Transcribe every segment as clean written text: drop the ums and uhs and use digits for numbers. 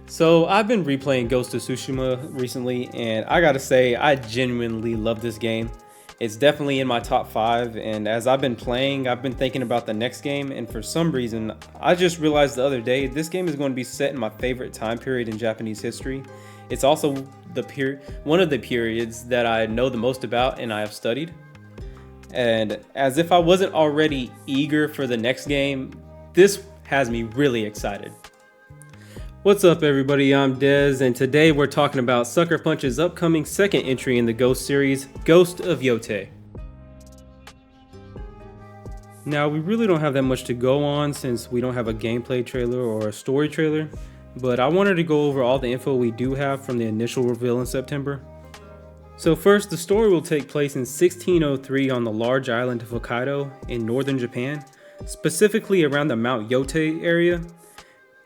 So I've been replaying Ghost of Tsushima recently, and I gotta say, I genuinely love this game. It's definitely in my top 5, and as I've been playing, I've been thinking about the next game, and for some reason, I just realized the other day, this game is going to be set in my favorite time period in Japanese history. It's also one of the periods that I know the most about and I have studied. And as if I wasn't already eager for the next game, this has me really excited. What's up, everybody? I'm Dez, and today we're talking about Sucker Punch's upcoming second entry in the Ghost series, Ghost of Yotei. Now, we really don't have that much to go on since we don't have a gameplay trailer or a story trailer, but I wanted to go over all the info we do have from the initial reveal in September. So first, the story will take place in 1603 on the large island of Hokkaido in northern Japan, specifically around the Mount Yotei area.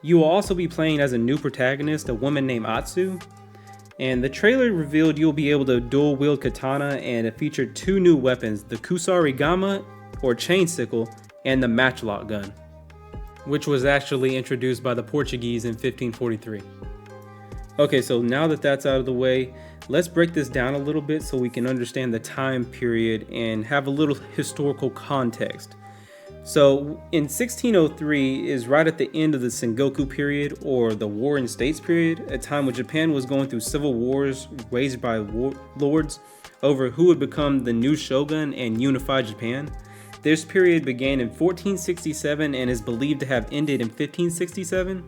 You will also be playing as a new protagonist, a woman named Atsu, and the trailer revealed you'll be able to dual wield katana, and it featured 2 new weapons, the kusarigama or chain sickle and the matchlock gun, which was actually introduced by the Portuguese in 1543. Okay, so now that that's out of the way, let's break this down a little bit so we can understand the time period and have a little historical context. So in 1603 is right at the end of the Sengoku period, or the War in States period, a time when Japan was going through civil wars waged by warlords over who would become the new shogun and unify Japan. This period began in 1467 and is believed to have ended in 1567.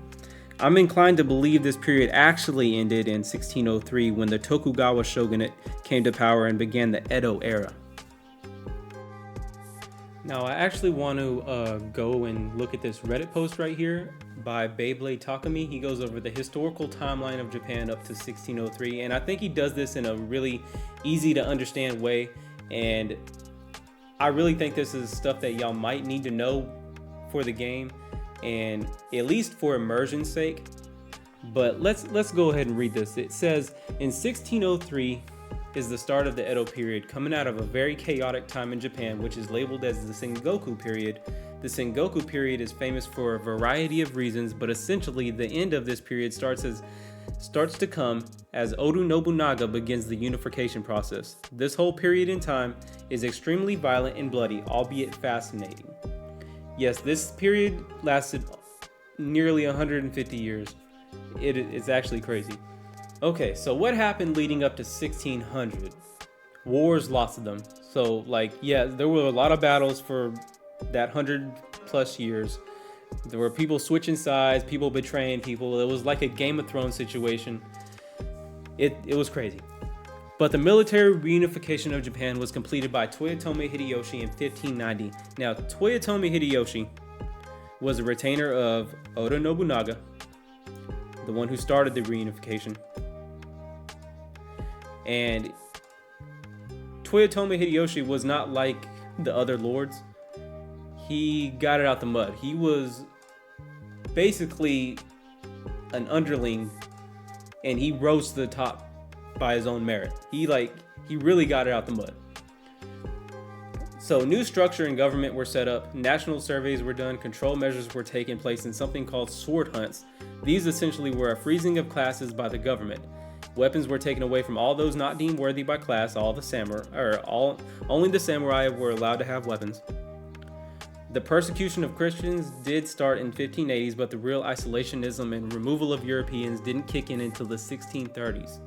I'm inclined to believe this period actually ended in 1603 when the Tokugawa shogunate came to power and began the Edo era. Now, I actually want to go and look at this Reddit post right here by Beyblade Takumi. He goes over the historical timeline of Japan up to 1603, and I think he does this in a really easy to understand way, and I really think this is stuff that y'all might need to know for the game, and at least for immersion's sake. But let's go ahead and read this. It says, in 1603, is the start of the Edo period, coming out of a very chaotic time in Japan, which is labeled as the Sengoku period. The Sengoku period is famous for a variety of reasons, but essentially the end of this period starts to come as Oda Nobunaga begins the unification process. This whole period in time is extremely violent and bloody, albeit fascinating. Yes, this period lasted nearly 150 years. It's actually crazy. Okay, so what happened leading up to 1600? Wars, lots of them. So, there were a lot of battles for that 100 plus years. There were people switching sides, people betraying people. It was like a Game of Thrones situation. It was crazy. But the military reunification of Japan was completed by Toyotomi Hideyoshi in 1590. Now, Toyotomi Hideyoshi was a retainer of Oda Nobunaga, the one who started the reunification. And Toyotomi Hideyoshi was not like the other lords. He got it out the mud. He was basically an underling, and he rose to the top by his own merit. He really got it out the mud. So new structure and government were set up, national surveys were done, control measures were taken place in something called sword hunts. These essentially were a freezing of classes by the government. Weapons were taken away from all those not deemed worthy by class. Only the samurai were allowed to have weapons. The persecution of Christians did start in 1580s, but the real isolationism and removal of Europeans didn't kick in until the 1630s.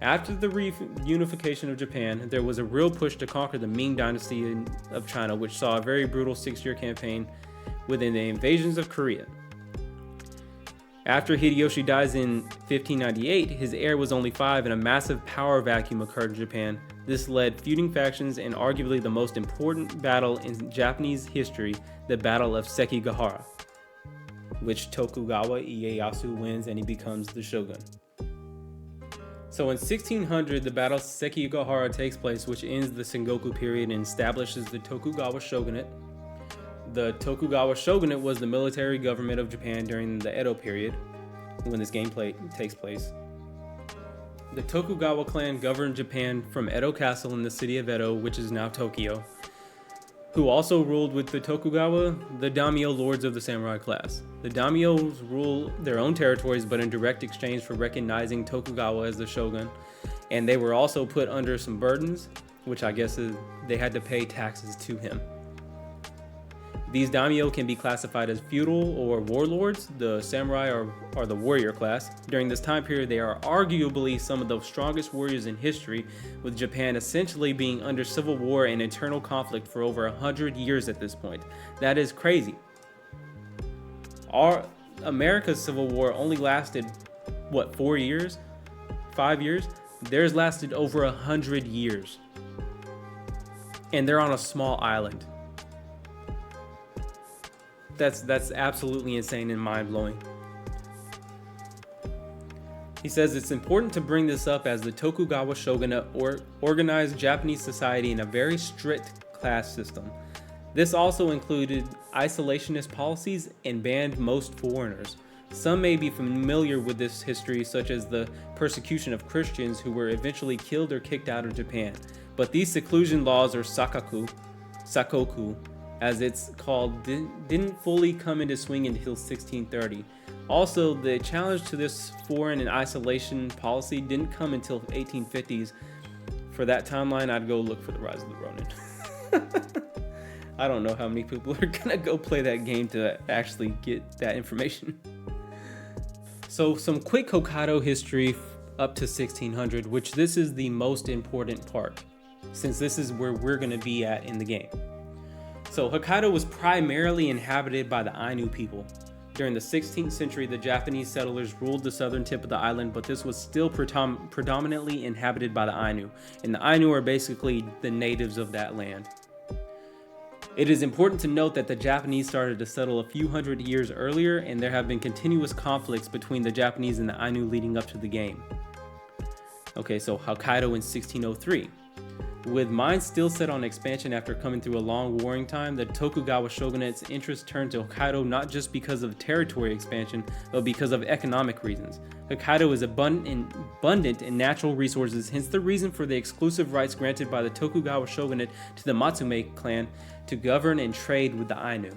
After the reunification of Japan, there was a real push to conquer the Ming Dynasty of China, which saw a very brutal 6-year campaign within the invasions of Korea. After Hideyoshi dies in 1598, his heir was only 5 and a massive power vacuum occurred in Japan. This led feuding factions and arguably the most important battle in Japanese history, the Battle of Sekigahara, which Tokugawa Ieyasu wins and he becomes the shogun. So in 1600, the Battle of Sekigahara takes place, which ends the Sengoku period and establishes the Tokugawa shogunate. The Tokugawa shogunate was the military government of Japan during the Edo period, when this gameplay takes place. The Tokugawa clan governed Japan from Edo Castle in the city of Edo, which is now Tokyo. Who also ruled with the Tokugawa? The daimyo lords of the samurai class. The daimyos rule their own territories, but in direct exchange for recognizing Tokugawa as the shogun. And they were also put under some burdens, which I guess is they had to pay taxes to him. These daimyo can be classified as feudal or warlords. The samurai are the warrior class. During this time period, they are arguably some of the strongest warriors in history, with Japan essentially being under civil war and internal conflict for over 100 years at this point. That is crazy. America's civil war only lasted, 4 years? 5 years? Theirs lasted over 100 years. And they're on a small island. That's absolutely insane and mind-blowing. He says it's important to bring this up as the Tokugawa shogunate organized Japanese society in a very strict class system. This also included isolationist policies and banned most foreigners. Some may be familiar with this history, such as the persecution of Christians who were eventually killed or kicked out of Japan. But these seclusion laws, or sakoku, as it's called, didn't fully come into swing until 1630. Also, the challenge to this foreign and isolation policy didn't come until 1850s. For that timeline, I'd go look for the Rise of the Ronin. I don't know how many people are gonna go play that game to actually get that information. So some quick Hokkaido history up to 1600, which this is the most important part, since this is where we're gonna be at in the game. So Hokkaido was primarily inhabited by the Ainu people. During the 16th century, the Japanese settlers ruled the southern tip of the island, but this was still predominantly inhabited by the Ainu, and the Ainu are basically the natives of that land. It is important to note that the Japanese started to settle a few hundred years earlier, and there have been continuous conflicts between the Japanese and the Ainu leading up to the game. Okay, so Hokkaido in 1603. With minds still set on expansion after coming through a long warring time, the Tokugawa shogunate's interest turned to Hokkaido not just because of territory expansion, but because of economic reasons. Hokkaido is abundant in natural resources, hence the reason for the exclusive rights granted by the Tokugawa shogunate to the Matsume clan to govern and trade with the Ainu.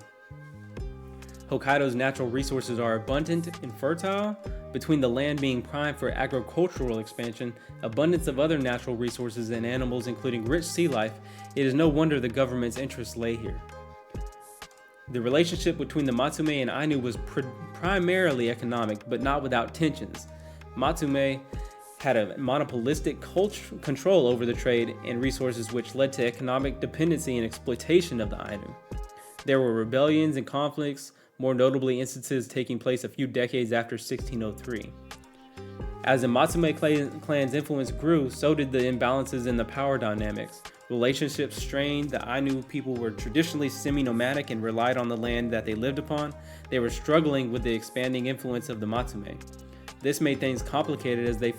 Hokkaido's natural resources are abundant and fertile. Between the land being prime for agricultural expansion, abundance of other natural resources and animals, including rich sea life, it is no wonder the government's interests lay here. The relationship between the Matsume and Ainu was primarily economic, but not without tensions. Matsume had a monopolistic control over the trade and resources, which led to economic dependency and exploitation of the Ainu. There were rebellions and conflicts, more notably instances taking place a few decades after 1603. As the Matsume clan's influence grew, so did the imbalances in the power dynamics. Relationships strained. The Ainu people were traditionally semi-nomadic and relied on the land that they lived upon. They were struggling with the expanding influence of the Matsume. This made things complicated as they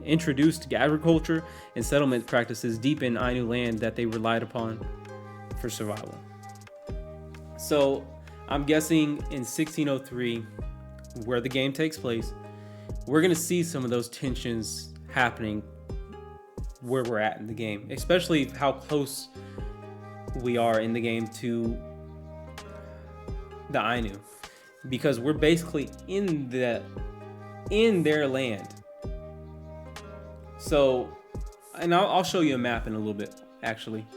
introduced agriculture and settlement practices deep in Ainu land that they relied upon for survival. So I'm guessing in 1603, where the game takes place, we're going to see some of those tensions happening where we're at in the game, especially how close we are in the game to the Ainu, because we're basically in their land. So, and I'll show you a map in a little bit, actually.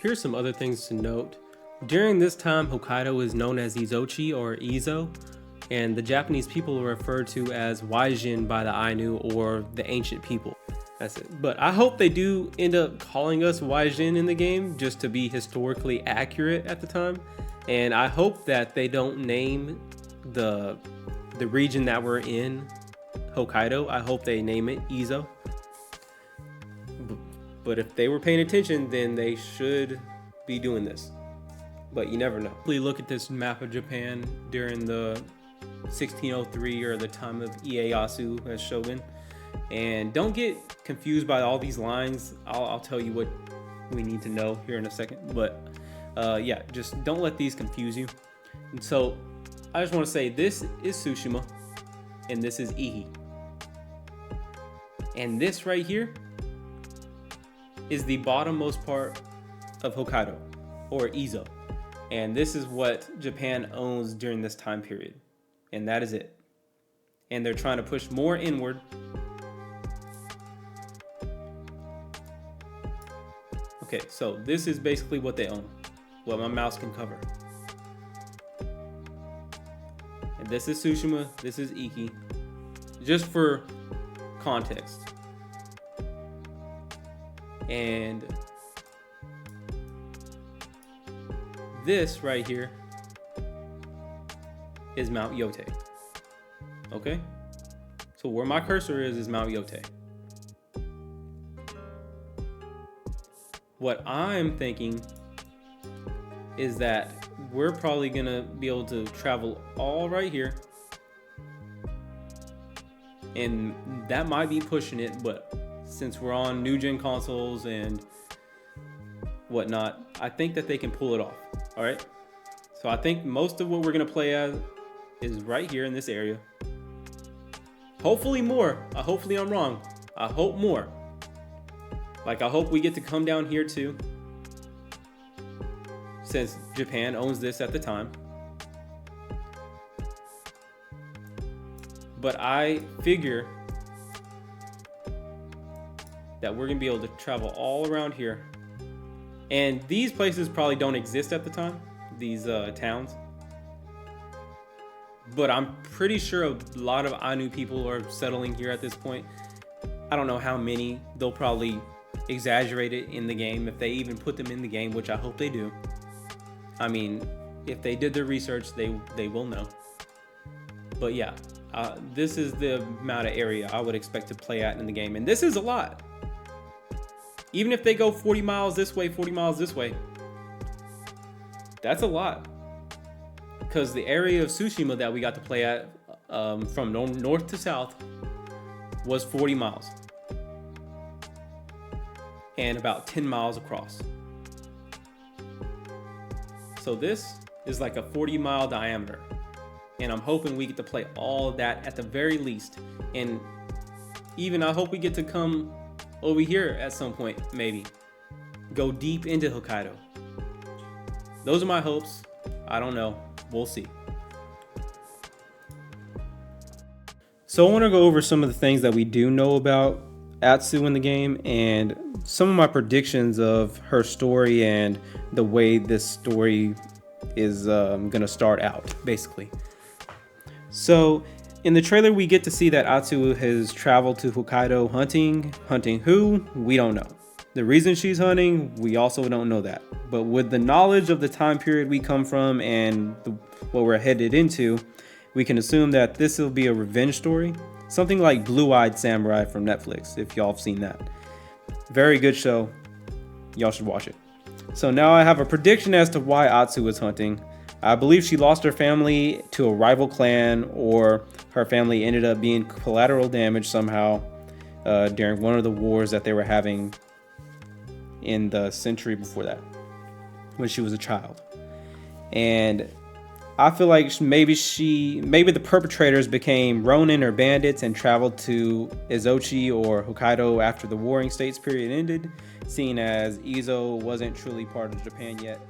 Here's some other things to note. During this time, Hokkaido is known as Izochi or Izo, and the Japanese people are referred to as Waijin by the Ainu, or the ancient people. That's it. But I hope they do end up calling us Waijin in the game, just to be historically accurate at the time. And I hope that they don't name the region that we're in Hokkaido. I hope they name it Izo. But if they were paying attention, then they should be doing this. But you never know. Please look at this map of Japan during the 1603 or the time of Ieyasu as shogun. And don't get confused by all these lines. I'll tell you what we need to know here in a second. But yeah, just don't let these confuse you. And so I just want to say this is Tsushima and this is Ihi. And this right here is the bottommost part of Hokkaido, or Izo. And this is what Japan owns during this time period. And that is it. And they're trying to push more inward. Okay, so this is basically what they own, what my mouse can cover. And this is Tsushima, this is Iki. Just for context. And this right here is Mount Yotei. Okay? So where my cursor is Mount Yotei. What I'm thinking is that we're probably gonna be able to travel all right here. And that might be pushing it, but since we're on new gen consoles and whatnot, I think that they can pull it off. All right. So I think most of what we're gonna play as is right here in this area. Hopefully more. Hopefully I'm wrong. I hope more. Like, I hope we get to come down here too, since Japan owns this at the time. But I figure that we're gonna be able to travel all around here. And these places probably don't exist at the time, these towns. But I'm pretty sure a lot of Ainu people are settling here at this point. I don't know how many. They'll probably exaggerate it in the game if they even put them in the game, which I hope they do. I mean, if they did their research, they will know. But yeah, this is the amount of area I would expect to play at in the game. And this is a lot. Even if they go 40 miles this way, 40 miles this way, that's a lot. Because the area of Tsushima that we got to play at from north to south was 40 miles. And about 10 miles across. So this is like a 40-mile diameter. And I'm hoping we get to play all of that at the very least. And even I hope we get to come over here at some point, maybe. Go deep into Hokkaido. Those are my hopes. I don't know. We'll see. So I want to go over some of the things that we do know about Atsu in the game and some of my predictions of her story and the way this story is going to start out, basically. So in the trailer, we get to see that Atsu has traveled to Hokkaido hunting. Hunting who? We don't know. The reason she's hunting, we also don't know that. But with the knowledge of the time period we come from and what we're headed into, we can assume that this will be a revenge story. Something like Blue-Eyed Samurai from Netflix, if y'all have seen that. Very good show. Y'all should watch it. So now I have a prediction as to why Atsu is hunting. I believe she lost her family to a rival clan, or her family ended up being collateral damage somehow during one of the wars that they were having in the century before that, when she was a child. And I feel like maybe the perpetrators became Ronin or bandits and traveled to Ezochi or Hokkaido after the Warring States period ended, seeing as Izo wasn't truly part of Japan yet.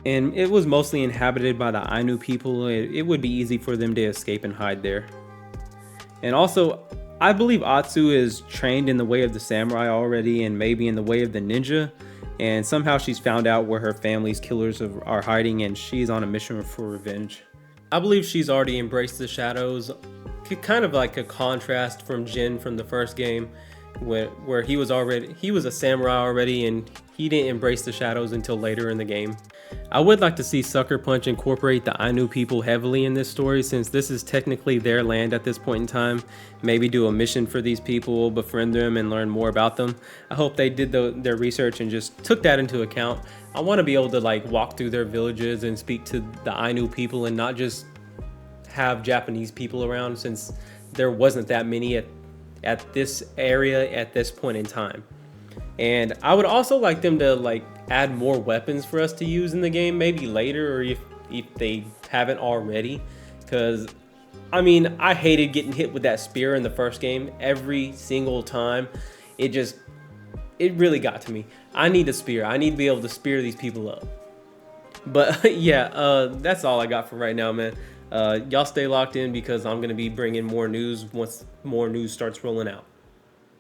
And it was mostly inhabited by the Ainu people. It would be easy for them to escape and hide there. And also, I believe Atsu is trained in the way of the samurai already, and maybe in the way of the ninja. And somehow she's found out where her family's killers are hiding, and she's on a mission for revenge. I believe she's already embraced the shadows, kind of like a contrast from Jin from the first game, where he was a samurai already, and he didn't embrace the shadows until later in the game. I would like to see Sucker Punch incorporate the Ainu people heavily in this story, since this is technically their land at this point in time. Maybe do a mission for these people, befriend them, and learn more about them. I hope they did their research and just took that into account. I want to be able to walk through their villages and speak to the Ainu people and not just have Japanese people around, since there wasn't that many at this area at this point in time. And I would also like them to add more weapons for us to use in the game, maybe later, or if they haven't already. Because I mean, I hated getting hit with that spear in the first game every single time. It it really got to me. I need a spear. I need to be able to spear these people up. But yeah, that's all I got for right now, man. Y'all stay locked in because I'm gonna be bringing more news once more news starts rolling out.